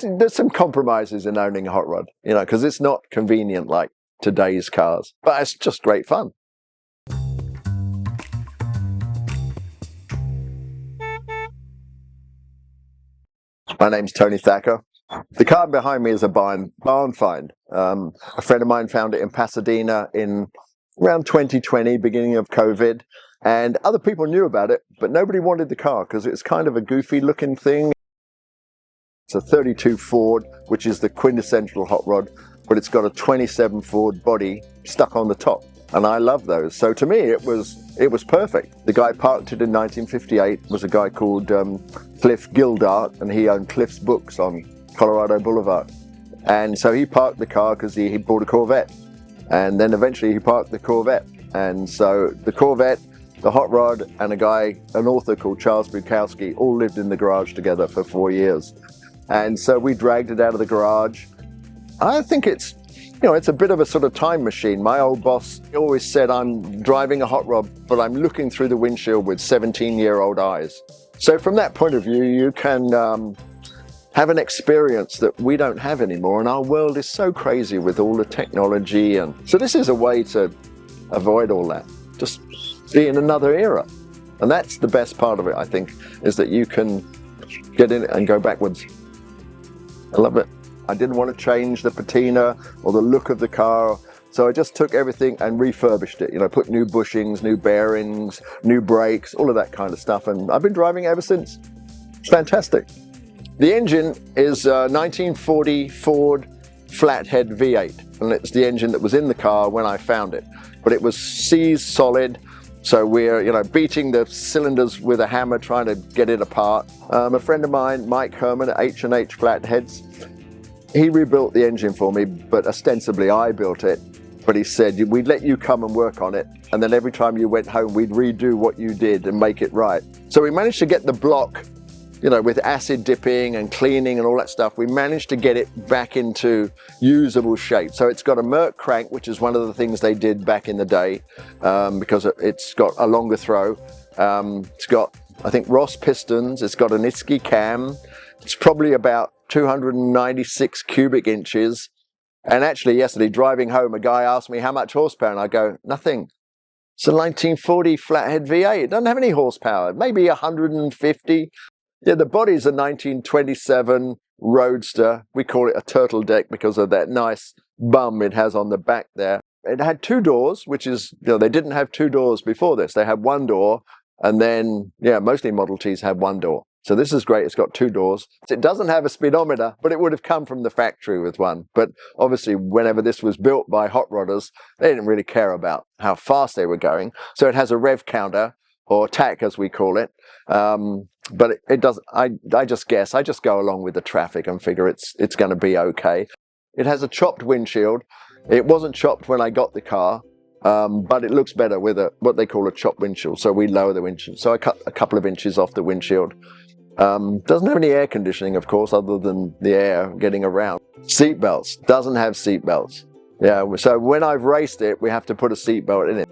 there's some compromises in owning a hot rod, you know, because it's not convenient like today's cars, but it's just great fun. My name's Tony Thacker. The car behind me is a barn find. A friend of mine found it in Pasadena in around 2020, beginning of COVID, and other people knew about it, but nobody wanted the car because it's kind of a goofy looking thing. It's a 32 Ford, which is the quintessential hot rod, but it's got a 27 Ford body stuck on the top, and I love those. So to me, it was perfect. The guy parked it in 1958 was a guy called Cliff Gildart, and he owned Cliff's Books on Colorado Boulevard. And so he parked the car because he bought a Corvette, and then eventually he parked the Corvette. And so the Corvette, the hot rod, and an author called Charles Bukowski all lived in the garage together for 4 years. And so we dragged it out of the garage. I think it's a bit of a sort of time machine. My old boss always said, I'm driving a hot rod, but I'm looking through the windshield with 17-year-old eyes. So from that point of view, you can have an experience that we don't have anymore, and our world is so crazy with all the technology. And so this is a way to avoid all that, just be in another era. And that's the best part of it, I think, is that you can get in it and go backwards. I love it. I didn't want to change the patina or the look of the car, so I just took everything and refurbished it. You know, put new bushings, new bearings, new brakes, all of that kind of stuff, and I've been driving ever since. It's fantastic. The engine is a 1940 Ford Flathead V8, and it's the engine that was in the car when I found it, but it was seized solid. So we're, beating the cylinders with a hammer, trying to get it apart. A friend of mine, Mike Herman at H&H Flatheads, he rebuilt the engine for me, but ostensibly I built it. But he said, we'd let you come and work on it, and then every time you went home, we'd redo what you did and make it right. So we managed to get the block, with acid dipping and cleaning and all that stuff, we managed to get it back into usable shape. So it's got a Merc crank, which is one of the things they did back in the day, because it's got a longer throw. It's got, I think, Ross pistons. It's got an Isky cam. It's probably about 296 cubic inches. And actually yesterday, driving home, a guy asked me how much horsepower, and I go, nothing. It's a 1940 Flathead V8. It doesn't have any horsepower, maybe 150. Yeah, the body's a 1927 Roadster. We call it a turtle deck because of that nice bum it has on the back there. It had two doors, which is, they didn't have two doors before this. They had one door, and then, mostly Model Ts have one door. So this is great. It's got two doors. It doesn't have a speedometer, but it would have come from the factory with one. But obviously, whenever this was built by hot rodders, they didn't really care about how fast they were going. So it has a rev counter, or TAC as we call it. But it does. I just guess. I just go along with the traffic and figure it's going to be okay. It has a chopped windshield. It wasn't chopped when I got the car, but it looks better with what they call a chopped windshield. So we lower the windshield. So I cut a couple of inches off the windshield. Doesn't have any air conditioning, of course, other than the air getting around. Seat belts. Doesn't have seat belts. Yeah. So when I've raced it, we have to put a seat belt in it.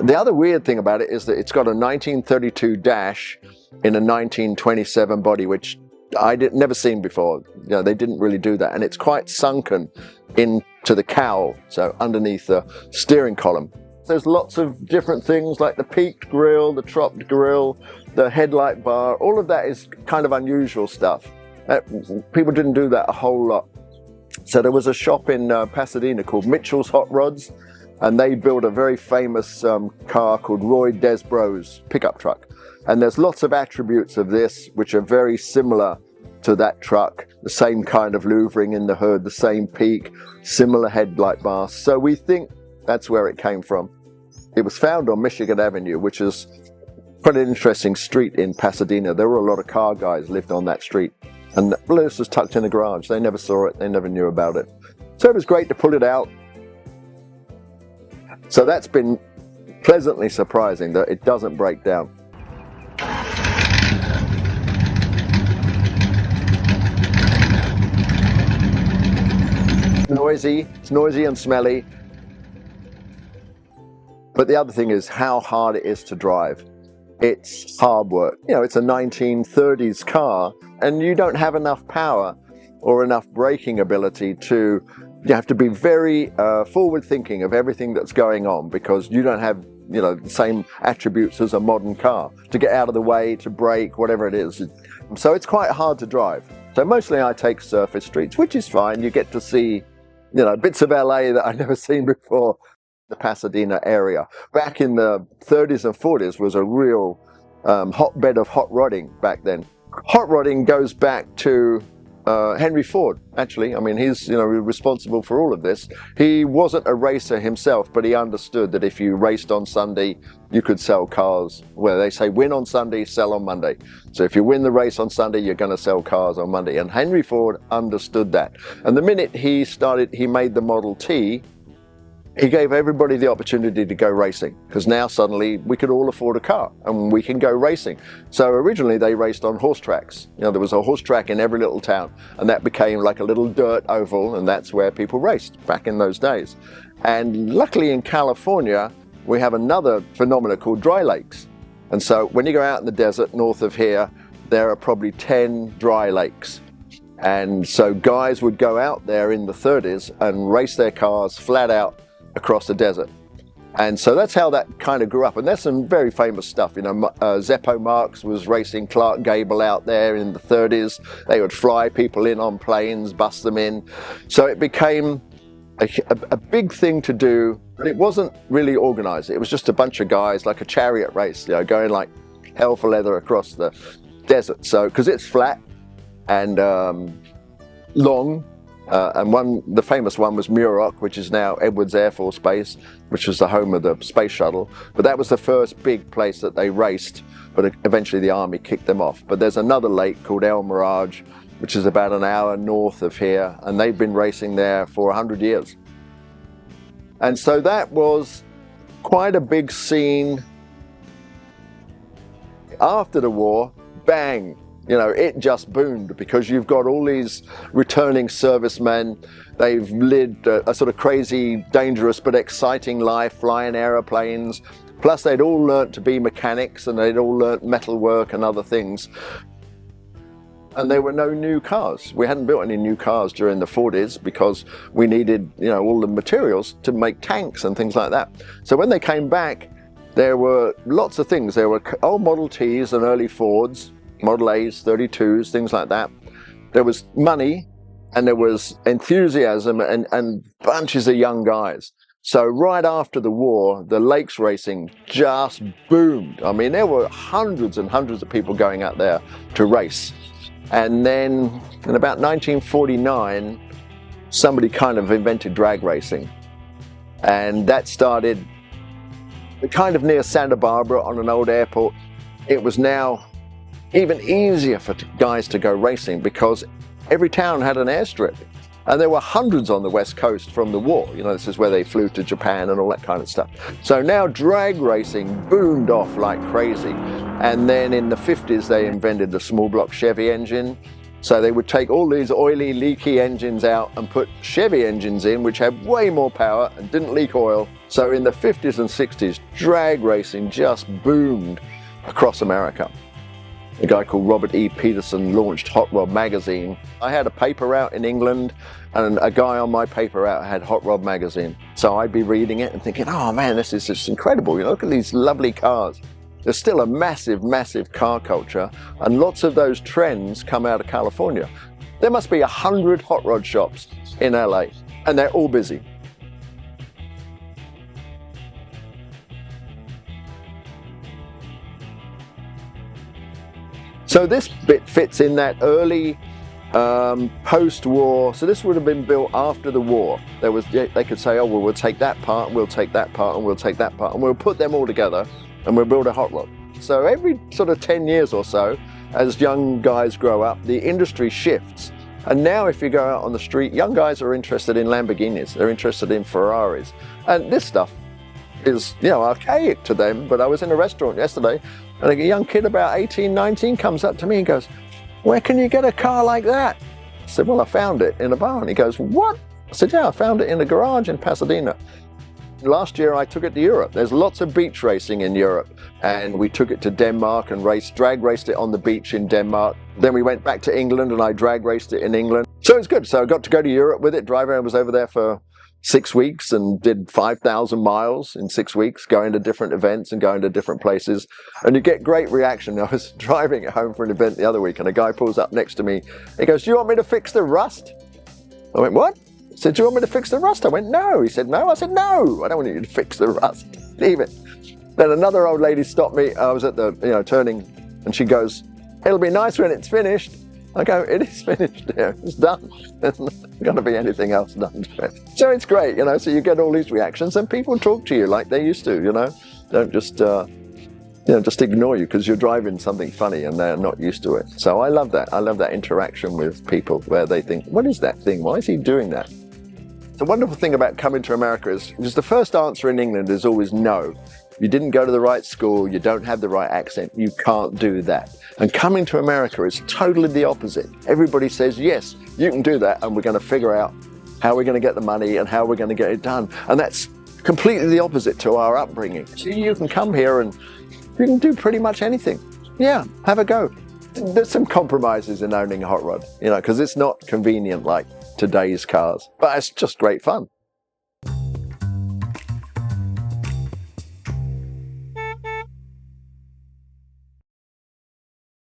The other weird thing about it is that it's got a 1932 dash in a 1927 body, which I never seen before. They didn't really do that, and it's quite sunken into the cowl, so underneath the steering column. There's lots of different things like the peaked grille, the chopped grille, the headlight bar. All of that is kind of unusual stuff. People didn't do that a whole lot. So there was a shop in Pasadena called Mitchell's Hot Rods, and they built a very famous car called Roy Desbro's pickup truck. And there's lots of attributes of this which are very similar to that truck. The same kind of louvering in the hood, the same peak, similar headlight bars. So we think that's where it came from. It was found on Michigan Avenue, which is quite an interesting street in Pasadena. There were a lot of car guys lived on that street. And this was tucked in a garage. They never saw it. They never knew about it. So it was great to pull it out. So that's been pleasantly surprising that it doesn't break down. It's noisy and smelly. But the other thing is how hard it is to drive. It's hard work. It's a 1930s car, and you don't have enough power or enough braking ability to, you have to be very forward thinking of everything that's going on, because you don't have, you know, the same attributes as a modern car to get out of the way, to brake, whatever it is. So it's quite hard to drive. So mostly I take surface streets, which is fine. You get to see, you know, bits of LA that I've never seen before. The Pasadena area back in the 30s and 40s was a real hotbed of hot rodding back then. Hot rodding goes back to Henry Ford, actually. I mean, he's, you know, responsible for all of this. He wasn't a racer himself, but he understood that if you raced on Sunday, you could sell cars. Where they say win on Sunday, sell on Monday. So if you win the race on Sunday, you're going to sell cars on Monday. And Henry Ford understood that. And the minute he made the Model T, he gave everybody the opportunity to go racing, because now suddenly we could all afford a car and we can go racing. So originally they raced on horse tracks. You know, there was a horse track in every little town, and that became like a little dirt oval, and that's where people raced back in those days. And luckily in California, we have another phenomenon called dry lakes. And so when you go out in the desert north of here, there are probably 10 dry lakes. And so guys would go out there in the 30s and race their cars flat out across the desert. And so that's how that kind of grew up. And there's some very famous stuff, you know. Zeppo Marx was racing Clark Gable out there in the 30s. They would fly people in on planes, bust them in. So it became a big thing to do, but it wasn't really organized. It was just a bunch of guys, like a chariot race, you know, going like hell for leather across the desert. So because it's flat and long. And the famous one was Muroc, which is now Edwards Air Force Base, which was the home of the space shuttle. But that was the first big place that they raced, but eventually the Army kicked them off. But there's another lake called El Mirage, which is about an hour north of here, and they've been racing there for 100 years. And so that was quite a big scene. After the war, bang! You know, it just boomed, because you've got all these returning servicemen. They've lived a sort of crazy, dangerous, but exciting life, flying aeroplanes. Plus, they'd all learnt to be mechanics, and they'd all learnt metalwork and other things. And there were no new cars. We hadn't built any new cars during the 40s, because we needed, you know, all the materials to make tanks and things like that. So when they came back, there were lots of things. There were old Model Ts and early Fords, Model A's, 32s, things like that. There was money, and there was enthusiasm, and bunches of young guys. So right after the war, the lakes racing just boomed. I mean, there were hundreds and hundreds of people going out there to race. And then in about 1949, somebody kind of invented drag racing. And that started kind of near Santa Barbara on an old airport. It was now even easier for guys to go racing, because every town had an airstrip, and there were hundreds on the west coast from the war. You know, this is where they flew to Japan and all that kind of stuff. So now drag racing boomed off like crazy. And then in the 50s, they invented the small block Chevy engine. So they would take all these oily, leaky engines out and put Chevy engines in, which had way more power and didn't leak oil. So in the 50s and 60s, drag racing just boomed across America. A guy called Robert E. Peterson launched Hot Rod magazine. I had a paper route in England, and a guy on my paper route had Hot Rod magazine. So I'd be reading it and thinking, oh man, this is just incredible. You know, look at these lovely cars. There's still a massive, massive car culture, and lots of those trends come out of California. There must be 100 hot rod shops in LA, and they're all busy. So this bit fits in that early post-war. So this would have been built after the war. They could say, oh, well, we'll take that part, and we'll take that part, and we'll take that part, and we'll put them all together, and we'll build a hot rod. So every sort of 10 years or so, as young guys grow up, the industry shifts. And now if you go out on the street, young guys are interested in Lamborghinis, they're interested in Ferraris. And this stuff is, you know, archaic to them. But I was in a restaurant yesterday, and a young kid about 18, 19 comes up to me and goes, where can you get a car like that? I said, well, I found it in a barn. He goes, what? I said, yeah, I found it in a garage in Pasadena. last year I took it to Europe. There's lots of beach racing in Europe, and we took it to Denmark and drag raced it on the beach in Denmark. Then we went back to England and I drag raced it in England. So it's good. So I got to go to Europe with it. I was over there for 6 weeks and did 5,000 miles in 6 weeks, going to different events and going to different places. And you get great reaction. I was driving at home for an event the other week and a guy pulls up next to me. He goes, "Do you want me to fix the rust?" I went, "What?" He said, "Do you want me to fix the rust?" I went, "No." He said, "No." I said, "No, I don't want you to fix the rust. Leave it." Then another old lady stopped me. I was at the, turning, and she goes, "It'll be nice when it's finished." I go, "It is finished, dear. It's done. There's not going to be anything else done to it." So it's great, so you get all these reactions and people talk to you like they used to, Don't just, just ignore you because you're driving something funny and they're not used to it. So I love that. I love that interaction with people where they think, "What is that thing? Why is he doing that?" The wonderful thing about coming to America is the first answer in England is always no. You didn't go to the right school, you don't have the right accent, you can't do that. And coming to America is totally the opposite. Everybody says, "Yes, you can do that, and we're going to figure out how we're going to get the money and how we're going to get it done." And that's completely the opposite to our upbringing. So you can come here and you can do pretty much anything. Yeah, have a go. There's some compromises in owning a hot rod, because it's not convenient like today's cars, but it's just great fun.